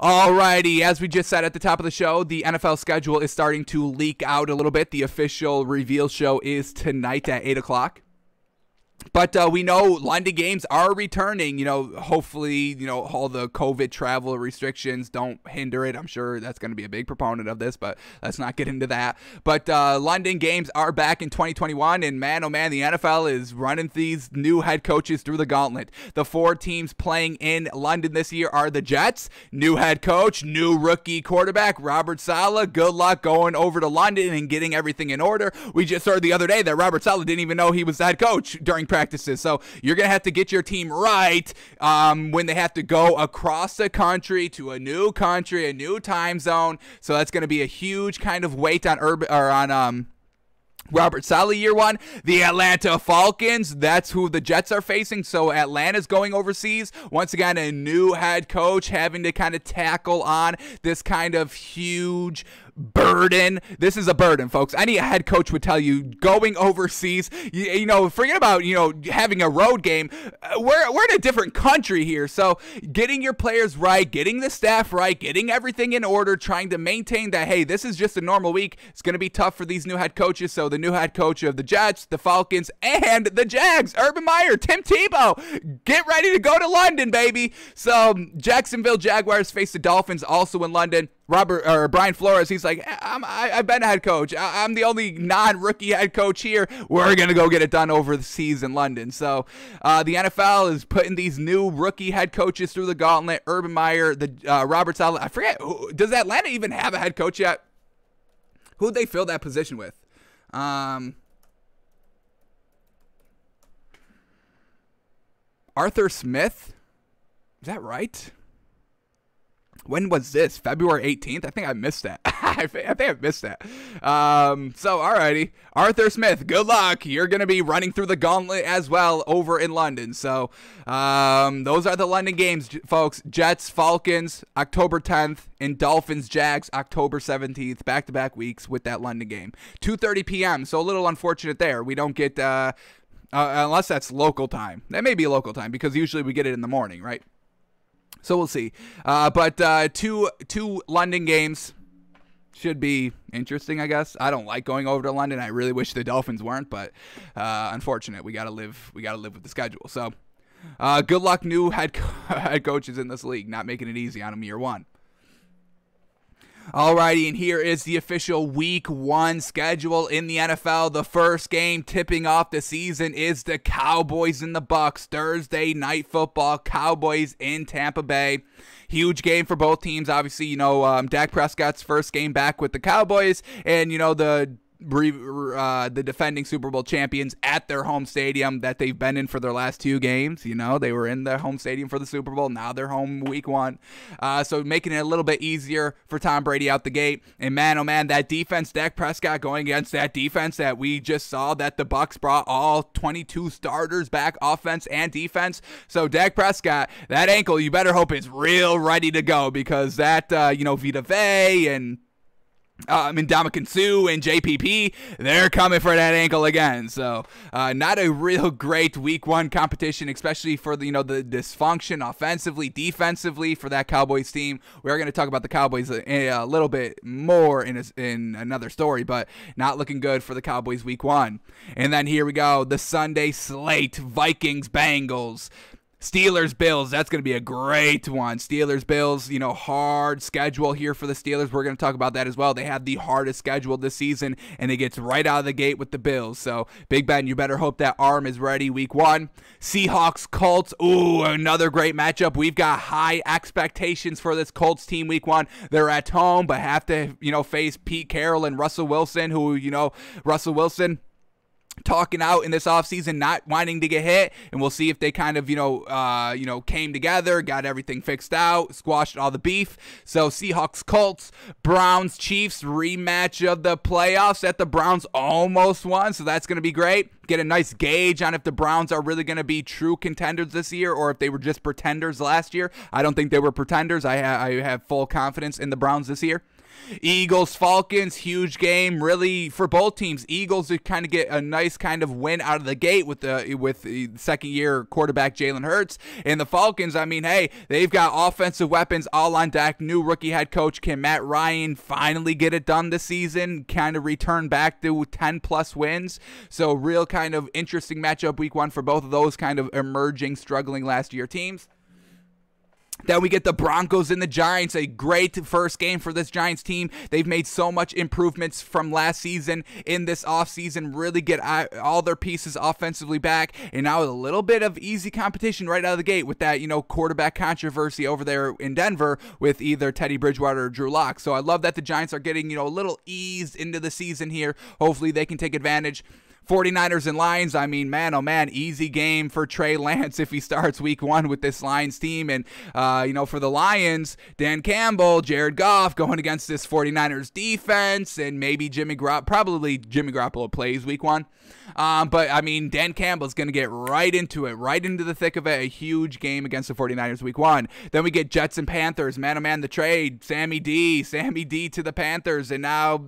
Alrighty, as we just said at the top of the show, the NFL schedule is starting to leak out a little bit. The official reveal show is tonight at 8 o'clock. But we know London games are returning. Hopefully, all the COVID travel restrictions don't hinder it. I'm sure that's going to be a big proponent of this, but let's not get into that. But London games are back in 2021, and man, oh man, the NFL is running these new head coaches through the gauntlet. The 4 teams playing in London this year are the Jets, new head coach, new rookie quarterback, Robert Saleh. Good luck going over to London and getting everything in order. We just heard the other day that Robert Saleh didn't even know he was the head coach during practices. So you're going to have to get your team right when they have to go across the country to a new country, a new time zone. So that's going to be a huge kind of weight on Robert Saleh year one. The Atlanta Falcons, that's who the Jets are facing. So Atlanta's going overseas. Once again, a new head coach having to kind of tackle on this kind of huge burden. This is a burden, folks. Any head coach would tell you going overseas, forget about, having a road game. We're in a different country here. So getting your players right, getting the staff right, getting everything in order, trying to maintain that, hey, this is just a normal week. It's going to be tough for these new head coaches. So the new head coach of the Jets, the Falcons, and the Jags, Urban Meyer, Tim Tebow, get ready to go to London, baby. So Jacksonville Jaguars face the Dolphins also in London. Brian Flores, he's like, I've been a head coach. I'm the only non-rookie head coach here. We're going to go get it done over the seas in London. So the NFL is putting these new rookie head coaches through the gauntlet. Urban Meyer, Robert Saleh. I forget, does Atlanta even have a head coach yet? Who'd they fill that position with? Arthur Smith? Is that right? When was this? February 18th? I think I missed that. I think I missed that. So, alrighty. Arthur Smith, good luck. You're going to be running through the gauntlet as well over in London. So, those are the London games, folks. Jets, Falcons, October 10th, and Dolphins, Jags, October 17th. Back-to-back weeks with that London game. 2:30 p.m., so a little unfortunate there. We don't get, unless that's local time. That may be local time because usually we get it in the morning, right? So we'll see. But two London games should be interesting, I guess. I don't like going over to London. I really wish the Dolphins weren't, but unfortunate. We gotta live with the schedule. So good luck, new head coaches in this league, not making it easy on them year one. Alrighty, and here is the official Week 1 schedule in the NFL. The first game tipping off the season is the Cowboys and the Bucks. Thursday Night Football, Cowboys in Tampa Bay. Huge game for both teams. Obviously, Dak Prescott's first game back with the Cowboys, and, the defending Super Bowl champions at their home stadium that they've been in for their last 2 games. They were in their home stadium for the Super Bowl. Now they're home Week 1. So making it a little bit easier for Tom Brady out the gate. And man, oh man, that defense, Dak Prescott going against that defense that we just saw that the Bucks brought all 22 starters back, offense and defense. So Dak Prescott, that ankle, you better hope it's real ready to go, because that, Vita Vea and Ndamukong Suh and JPP, they're coming for that ankle again. So not a real great Week 1 competition, especially for the dysfunction offensively, defensively for that Cowboys team. We are going to talk about the Cowboys a little bit more in another story, but not looking good for the Cowboys Week 1. And then here we go, the Sunday slate: Vikings, Bengals. Steelers, Bills, that's going to be a great one. Steelers, Bills, hard schedule here for the Steelers. We're going to talk about that as well. They have the hardest schedule this season, and it gets right out of the gate with the Bills. So, Big Ben, you better hope that arm is ready Week 1. Seahawks, Colts, ooh, another great matchup. We've got high expectations for this Colts team Week 1. They're at home, but have to, face Pete Carroll and Russell Wilson, who, Russell Wilson talking out in this offseason, not wanting to get hit, and we'll see if they kind of, came together, got everything fixed out, squashed all the beef. So Seahawks, Colts, Browns, Chiefs, rematch of the playoffs that the Browns almost won, so that's going to be great. Get a nice gauge on if the Browns are really going to be true contenders this year, or if they were just pretenders last year. I don't think they were pretenders. I have full confidence in the Browns this year. Eagles, Falcons, huge game really for both teams. Eagles to kind of get a nice kind of win out of the gate with the second-year quarterback Jalen Hurts. And the Falcons, I mean, hey, they've got offensive weapons all on deck. New rookie head coach, can Matt Ryan finally get it done this season? Kind of return back to 10-plus wins. So real kind of interesting matchup week 1 for both of those kind of emerging, struggling last year teams. Then we get the Broncos and the Giants, a great first game for this Giants team. They've made so much improvements from last season in this offseason, really get all their pieces offensively back, and now a little bit of easy competition right out of the gate with that, quarterback controversy over there in Denver with either Teddy Bridgewater or Drew Lock. So I love that the Giants are getting, a little eased into the season here. Hopefully they can take advantage. 49ers and Lions, I mean, man, oh man, easy game for Trey Lance if he starts week 1 with this Lions team. And, for the Lions, Dan Campbell, Jared Goff going against this 49ers defense, and maybe probably Jimmy Garoppolo plays week 1. But, I mean, Dan Campbell's going to get right into it, right into the thick of it, a huge game against the 49ers week 1. Then we get Jets and Panthers, man, oh man, the trade, Sammy D to the Panthers, and now,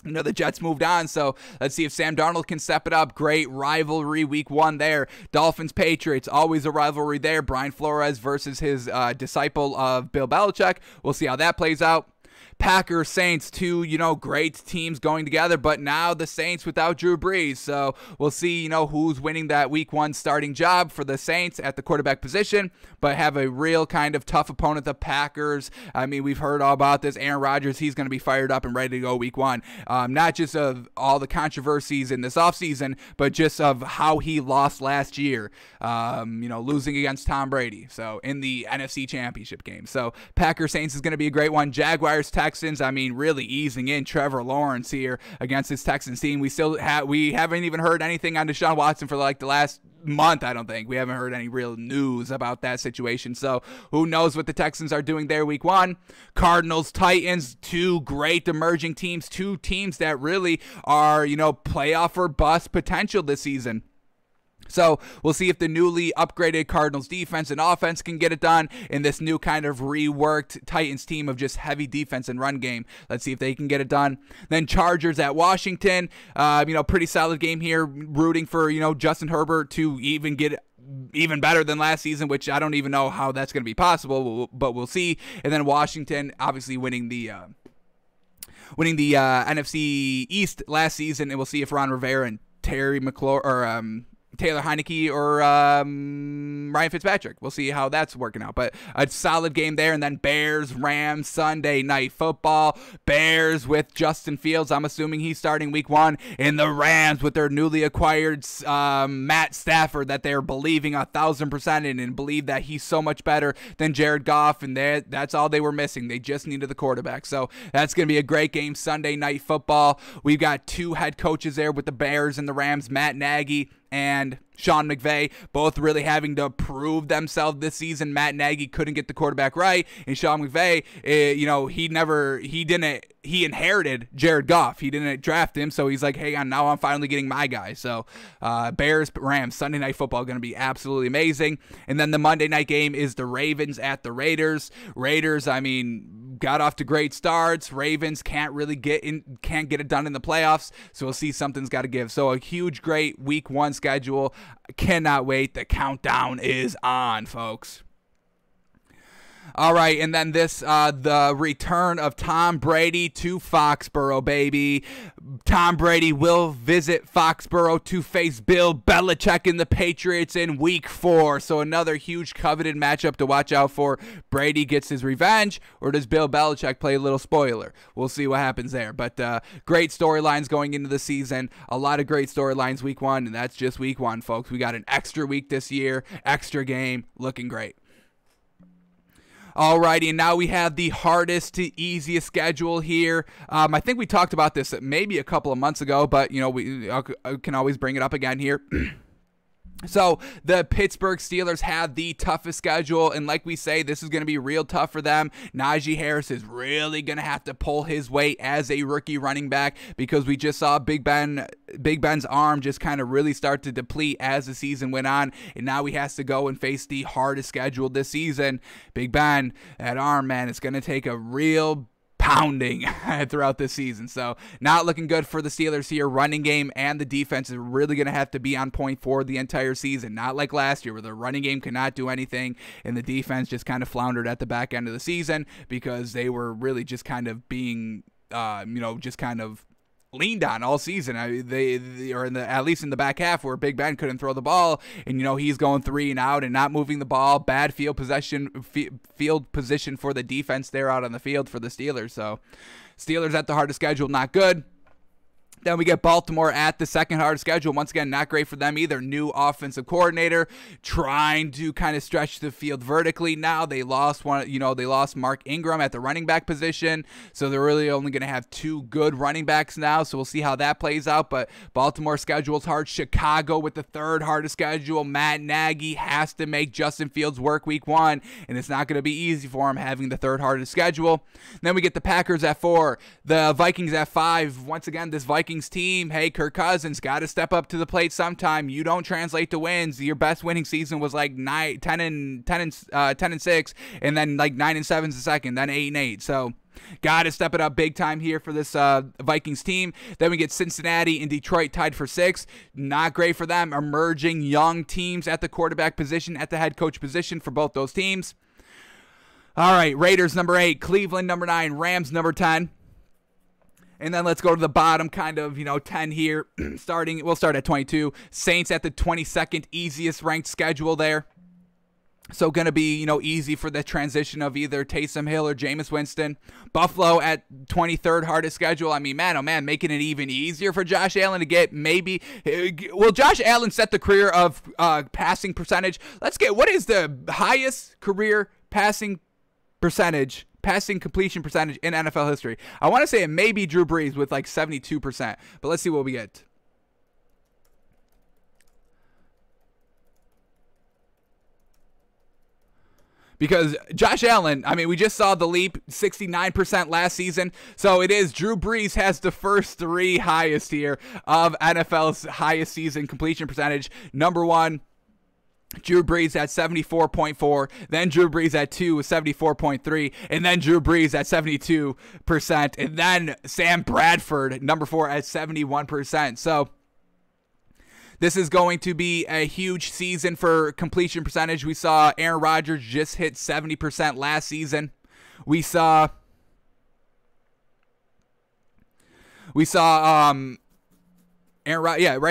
the Jets moved on, so let's see if Sam Darnold can step it up. Great rivalry week 1 there. Dolphins-Patriots, always a rivalry there. Brian Flores versus his disciple of Bill Belichick. We'll see how that plays out. Packers, Saints, two, great teams going together, but now the Saints without Drew Brees. So we'll see, who's winning that week 1 starting job for the Saints at the quarterback position, but have a real kind of tough opponent, the Packers. I mean, we've heard all about this. Aaron Rodgers, he's going to be fired up and ready to go week 1. Not just of all the controversies in this offseason, but just of how he lost last year, losing against Tom Brady. So in the NFC Championship game. So Packers, Saints is going to be a great one. Jaguars, Texans, I mean, really easing in Trevor Lawrence here against this Texans team. We haven't even heard anything on Deshaun Watson for like the last month. I don't think we haven't heard any real news about that situation. So who knows what the Texans are doing there week 1. Cardinals, Titans, two great emerging teams, two teams that really are, playoff or bust potential this season. So we'll see if the newly upgraded Cardinals defense and offense can get it done in this new kind of reworked Titans team of just heavy defense and run game. Let's see if they can get it done. Then Chargers at Washington, pretty solid game here. Rooting for, Justin Herbert to even get even better than last season, which I don't even know how that's going to be possible, but we'll see. And then Washington obviously winning the NFC East last season, and we'll see if Ron Rivera and Terry McLaurin or Taylor Heineke or Ryan Fitzpatrick. We'll see how that's working out. But a solid game there. And then Bears, Rams, Sunday Night Football. Bears with Justin Fields. I'm assuming he's starting week 1. And the Rams with their newly acquired Matt Stafford that they're believing 1,000% in and believe that he's so much better than Jared Goff. And that's all they were missing. They just needed the quarterback. So that's going to be a great game. Sunday Night Football. We've got two head coaches there with the Bears and the Rams, Matt Nagy and Sean McVay, both really having to prove themselves this season. Matt Nagy couldn't get the quarterback right, and Sean McVay, he inherited Jared Goff. He didn't draft him, so he's like, hey, now I'm finally getting my guy. So Bears, Rams, Sunday Night Football going to be absolutely amazing. And then the Monday night game is the Ravens at the Raiders. Raiders, got off to great starts. Ravens can't get it done in the playoffs, so we'll see something's got to give. So a huge, great week 1 schedule. Cannot wait. The countdown is on, folks. All right, and then the return of Tom Brady to Foxborough, baby. Tom Brady will visit Foxborough to face Bill Belichick and the Patriots in week 4. So another huge coveted matchup to watch out for. Brady gets his revenge, or does Bill Belichick play a little spoiler? We'll see what happens there. But great storylines going into the season. A lot of great storylines week 1, and that's just week 1, folks. We got an extra week this year, extra game, looking great. Alrighty, and now we have the hardest to easiest schedule here. I think we talked about this maybe a couple of months ago, but we can always bring it up again here. So the Pittsburgh Steelers have the toughest schedule, and like we say, this is going to be real tough for them. Najee Harris is really going to have to pull his weight as a rookie running back, because we just saw Big Ben's arm just kind of really start to deplete as the season went on, and now he has to go and face the hardest schedule this season. Big Ben, that arm, man, it's going to take a real pounding throughout this season. So not looking good for the Steelers here. Running game and the defense is really going to have to be on point for the entire season. Not like last year where the running game could not do anything and the defense just kind of floundered at the back end of the season because they were really just kind of being, just kind of leaned on all season. They are at least in the back half where Big Ben couldn't throw the ball, and he's going 3 and out and not moving the ball. Bad field position for the defense there out on the field for the Steelers. So Steelers at the hardest schedule, not good. Then we get Baltimore at the second hardest schedule. Once again, not great for them either. New offensive coordinator trying to kind of stretch the field vertically. Now they lost they lost Mark Ingram at the running back position. So they're really only going to have 2 good running backs now. So we'll see how that plays out. But Baltimore schedule's hard. Chicago with the 3rd hardest schedule. Matt Nagy has to make Justin Fields work week 1. And it's not going to be easy for him having the 3rd hardest schedule. Then we get the Packers at 4. The Vikings at 5. Once again, this Vikings team, hey, Kirk Cousins got to step up to the plate sometime. You don't translate to wins. Your best winning season was like 10 and 6, and then like 9 and 7 is the second, then 8 and 8. So got to step it up big time here for this Vikings team. Then we get Cincinnati and Detroit tied for 6. Not great for them. Emerging young teams at the quarterback position, at the head coach position for both those teams. All right, Raiders number 8, Cleveland number 9, Rams number 10. And then let's go to the bottom, 10 here. We'll start at 22. Saints at the 22nd easiest ranked schedule there. So going to be, easy for the transition of either Taysom Hill or Jameis Winston. Buffalo at 23rd hardest schedule. I mean, man, oh man, making it even easier for Josh Allen to get maybe. Will Josh Allen set the career of passing percentage? What is the highest career passing completion percentage in NFL history? I want to say it may be Drew Brees with like 72%, but let's see what we get. Because Josh Allen, we just saw the leap, 69% last season. So it is Drew Brees has the first 3 highest here of NFL's highest season completion percentage. Number 1, Drew Brees at 74.4, then Drew Brees at 2 with 74.3, and then Drew Brees at 72%, and then Sam Bradford, number 4, at 71%. So this is going to be a huge season for completion percentage. We saw Aaron Rodgers just hit 70% last season. We saw right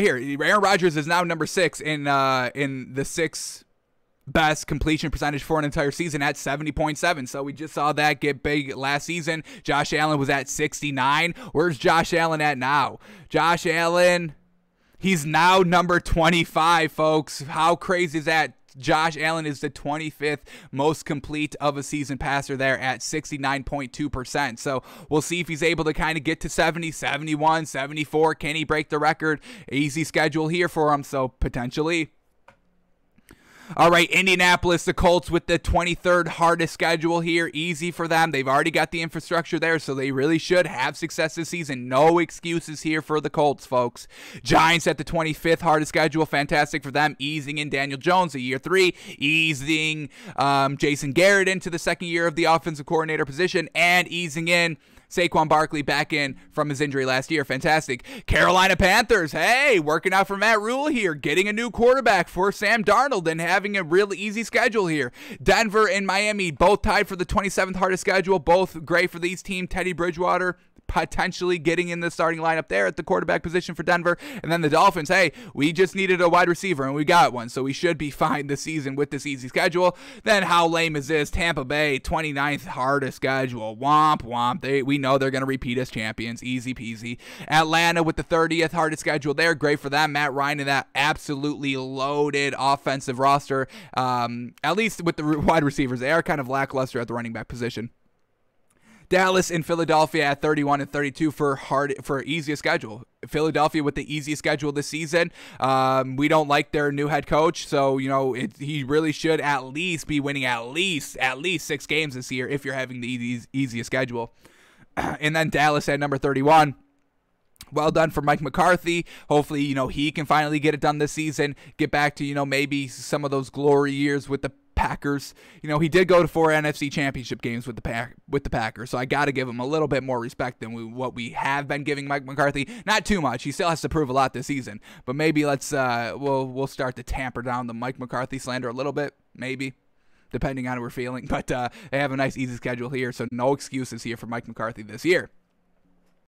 here. Aaron Rodgers is now number 6 in the 6 best completion percentage for an entire season at 70.7. So we just saw that get big last season. Josh Allen was at 69. Where's Josh Allen at now? Josh Allen, he's now number 25, folks. How crazy is that? Josh Allen is the 25th most complete of a season passer there at 69.2%. So we'll see if he's able to kind of get to 70, 71, 74. Can he break the record? Easy schedule here for him, so potentially. All right, Indianapolis, the Colts with the 23rd hardest schedule here. Easy for them. They've already got the infrastructure there, so they really should have success this season. No excuses here for the Colts, folks. Giants at the 25th hardest schedule. Fantastic for them. Easing in Daniel Jones, year 3. Easing Jason Garrett into the second year of the offensive coordinator position. And easing in Saquon Barkley back in from his injury last year. Fantastic. Carolina Panthers, hey, working out for Matt Rule here, getting a new quarterback for Sam Darnold and having a really easy schedule here. Denver and Miami both tied for the 27th hardest schedule, both great for these teams. Teddy Bridgewater potentially getting in the starting lineup there at the quarterback position for Denver. And then the Dolphins, hey, we just needed a wide receiver and we got one, so we should be fine this season with this easy schedule. Then how lame is this? Tampa Bay, 29th hardest schedule. Womp womp. We know they're going to repeat as champions. Easy peasy. Atlanta with the 30th hardest schedule there. Great for them. Matt Ryan and that absolutely loaded offensive roster. At least with the wide receivers, they are kind of lackluster at the running back position. Dallas and Philadelphia at 31 and 32 for easiest schedule. Philadelphia with the easiest schedule this season. We don't like their new head coach, so he really should at least be winning at least 6 games this year if you're having the easiest schedule. And then Dallas at number 31. Well done for Mike McCarthy. Hopefully, he can finally get it done this season. Get back to, maybe some of those glory years with the Packers. You know, he did go to 4 NFC Championship games with the Packers, so I got to give him a little bit more respect than what we have been giving Mike McCarthy. Not too much. He still has to prove a lot this season, but maybe we'll start to tamper down the Mike McCarthy slander a little bit, maybe, depending on how we're feeling. But they have a nice, easy schedule here, so no excuses here for Mike McCarthy this year.